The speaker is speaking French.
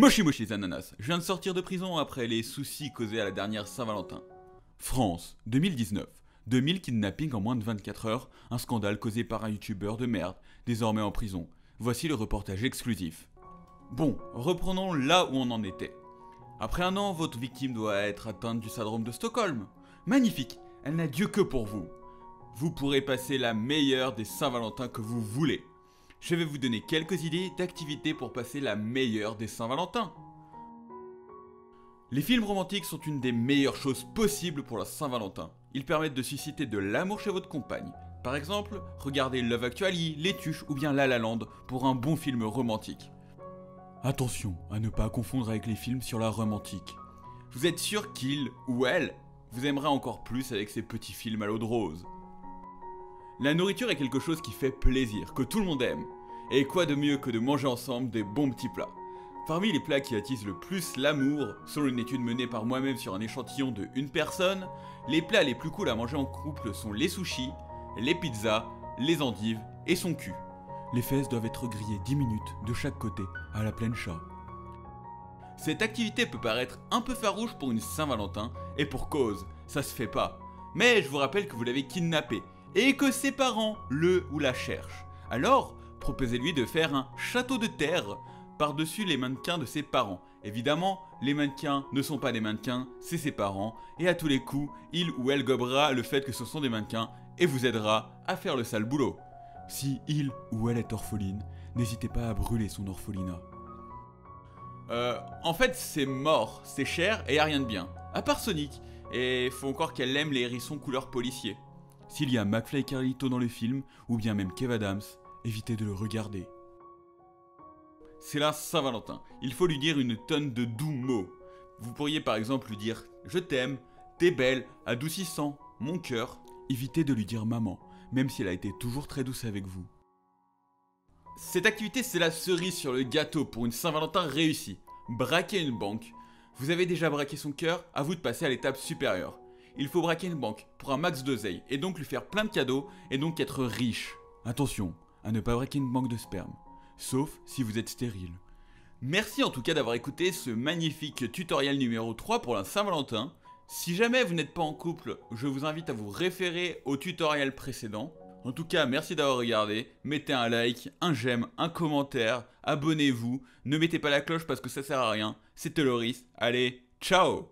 Moshi moshi les ananas, je viens de sortir de prison après les soucis causés à la dernière Saint-Valentin. France, 2019. 2000 kidnappings en moins de 24 heures, un scandale causé par un youtubeur de merde, désormais en prison. Voici le reportage exclusif. Bon, reprenons là où on en était. Après un an, votre victime doit être atteinte du syndrome de Stockholm. Magnifique, elle n'a Dieu que pour vous. Vous pourrez passer la meilleure des Saint-Valentin que vous voulez. Je vais vous donner quelques idées d'activités pour passer la meilleure des Saint-Valentin. Les films romantiques sont une des meilleures choses possibles pour la Saint-Valentin. Ils permettent de susciter de l'amour chez votre compagne. Par exemple, regardez Love Actually, Les Tuches ou bien La La Land pour un bon film romantique. Attention à ne pas confondre avec les films sur la romantique. Vous êtes sûr qu'il ou elle vous aimera encore plus avec ces petits films à l'eau de rose. La nourriture est quelque chose qui fait plaisir, que tout le monde aime. Et quoi de mieux que de manger ensemble des bons petits plats. Parmi les plats qui attisent le plus l'amour, selon une étude menée par moi-même sur un échantillon de une personne, les plats les plus cool à manger en couple sont les sushis, les pizzas, les endives et son cul. Les fesses doivent être grillées 10 minutes de chaque côté, à la pleine chat. Cette activité peut paraître un peu farouche pour une Saint-Valentin, et pour cause, ça se fait pas. Mais je vous rappelle que vous l'avez kidnappé, et que ses parents le ou la cherchent. Alors, proposez-lui de faire un château de terre par-dessus les mannequins de ses parents. Évidemment, les mannequins ne sont pas des mannequins, c'est ses parents, et à tous les coups, il ou elle gobera le fait que ce sont des mannequins et vous aidera à faire le sale boulot. Si il ou elle est orpheline, n'hésitez pas à brûler son orphelinat. En fait, c'est mort, c'est cher et y a rien de bien. À part Sonic, et faut encore qu'elle aime les hérissons couleur policier. S'il y a McFly et Carlito dans le film, ou bien même Kev Adams, évitez de le regarder. C'est la Saint-Valentin, il faut lui dire une tonne de doux mots. Vous pourriez par exemple lui dire « Je t'aime »,« T'es belle »,« Adoucissant »,« Mon cœur ». Évitez de lui dire « Maman », même si elle a été toujours très douce avec vous. Cette activité, c'est la cerise sur le gâteau pour une Saint-Valentin réussie. Braquer une banque. Vous avez déjà braqué son cœur, à vous de passer à l'étape supérieure. Il faut braquer une banque pour un max d'oseille, et donc lui faire plein de cadeaux, et donc être riche. Attention à ne pas braquer une banque de sperme, sauf si vous êtes stérile. Merci en tout cas d'avoir écouté ce magnifique tutoriel numéro 3 pour la Saint-Valentin. Si jamais vous n'êtes pas en couple, je vous invite à vous référer au tutoriel précédent. En tout cas, merci d'avoir regardé, mettez un like, un j'aime, un commentaire, abonnez-vous, ne mettez pas la cloche parce que ça sert à rien, c'était Loris, allez, ciao!